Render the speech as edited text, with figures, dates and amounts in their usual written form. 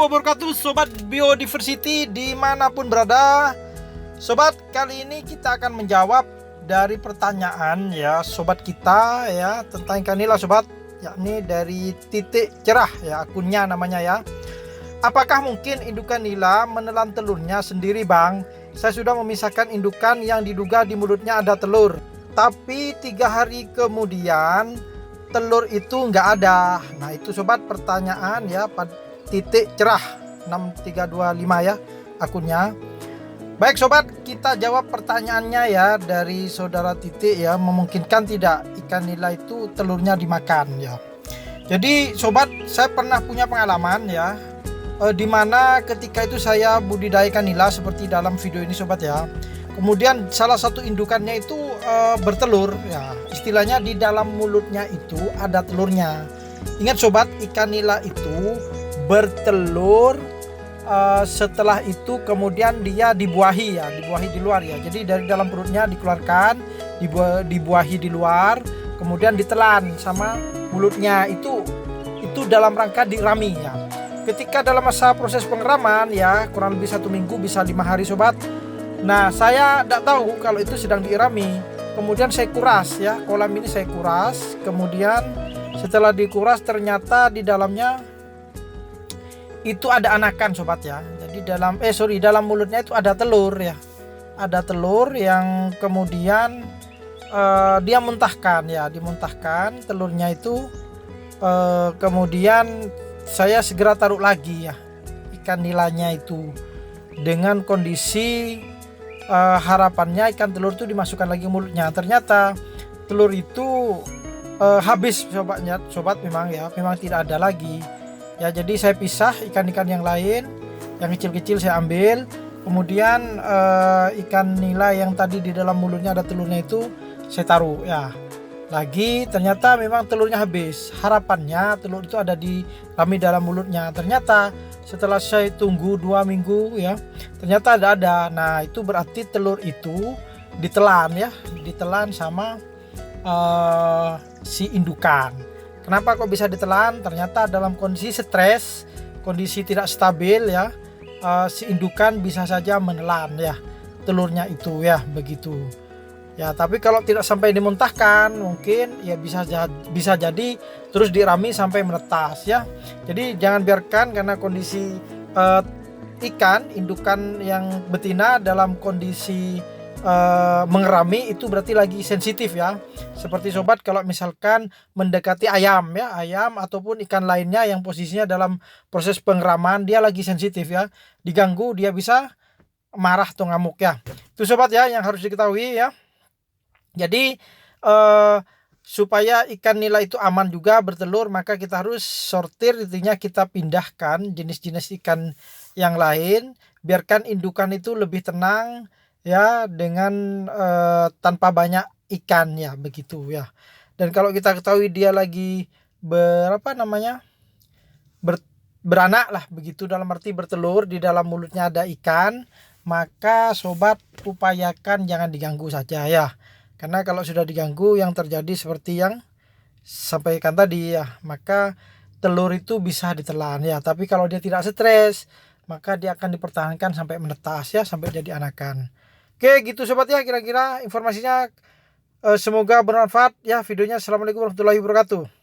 wabarakatuh, Sobat Biodiversity dimanapun berada. Sobat, kali ini kita akan menjawab dari pertanyaan ya sobat kita ya tentang ikan nila sobat, yakni dari Titik Cerah ya akunnya namanya ya. Apakah mungkin indukan nila menelan telurnya sendiri bang? Saya sudah memisahkan indukan yang diduga di mulutnya ada telur, tapi 3 hari kemudian telur itu nggak ada. Nah itu sobat pertanyaan ya Titik Cerah 6325 ya akunnya. Baik sobat, kita jawab pertanyaannya ya dari saudara Titik ya. Memungkinkan tidak ikan nila itu telurnya dimakan ya. Jadi sobat, saya pernah punya pengalaman ya, dimana ketika itu saya budidayakan nila seperti dalam video ini sobat ya. Kemudian salah satu indukannya itu bertelur ya. Istilahnya di dalam mulutnya itu ada telurnya. Ingat sobat, ikan nila itu bertelur. Setelah itu kemudian dia dibuahi ya, dibuahi di luar ya. Jadi dari dalam perutnya dikeluarkan, dibuahi di luar, kemudian ditelan sama mulutnya. Itu dalam rangka dirami ya. Ketika dalam masa proses pengeraman ya, kurang lebih 1 minggu bisa 5 hari sobat. Nah saya tidak tahu kalau itu sedang diirami. Kemudian saya kuras ya, kolam ini saya kuras. Kemudian setelah dikuras ternyata di dalamnya itu ada anakan sobat ya. Jadi dalam mulutnya itu ada telur ya. Ada telur yang kemudian dia muntahkan ya, dimuntahkan telurnya itu. Kemudian saya segera taruh lagi ya ikan nilanya itu dengan kondisi harapannya ikan telur itu dimasukkan lagi mulutnya. Ternyata telur itu habis sobat memang ya, memang tidak ada lagi. Ya jadi saya pisah ikan-ikan yang lain, yang kecil-kecil saya ambil. Kemudian ikan nila yang tadi di dalam mulutnya ada telurnya itu saya taruh ya. Lagi ternyata memang telurnya habis. Harapannya telur itu ada di dalam mulutnya. Ternyata setelah saya tunggu 2 minggu ya, ternyata ada. Nah itu berarti telur itu ditelan ya, ditelan sama si indukan. Kenapa kok bisa ditelan? Ternyata dalam kondisi stres, kondisi tidak stabil ya, si indukan bisa saja menelan ya telurnya itu ya, begitu. Ya, tapi kalau tidak sampai dimuntahkan mungkin ya bisa jadi terus dirami sampai menetas ya. Jadi jangan biarkan karena kondisi ikan indukan yang betina dalam kondisi mengerami itu berarti lagi sensitif ya. Seperti sobat kalau misalkan mendekati ayam ya, ayam ataupun ikan lainnya yang posisinya dalam proses pengeraman dia lagi sensitif ya, diganggu dia bisa marah atau ngamuk ya. Itu sobat ya yang harus diketahui ya. Jadi supaya ikan nila itu aman juga bertelur, maka kita harus sortir, intinya kita pindahkan jenis-jenis ikan yang lain, biarkan indukan itu lebih tenang ya, dengan tanpa banyak ikan ya, begitu ya. Dan kalau kita ketahui dia lagi beranak lah begitu, dalam arti bertelur, di dalam mulutnya ada ikan, maka sobat upayakan jangan diganggu saja ya. Karena kalau sudah diganggu yang terjadi seperti yang sampaikan tadi ya, maka telur itu bisa ditelan ya. Tapi kalau dia tidak stres, maka dia akan dipertahankan sampai menetas ya, sampai jadi anakan. Oke gitu sobat ya, kira-kira informasinya semoga bermanfaat ya videonya. Assalamualaikum warahmatullahi wabarakatuh.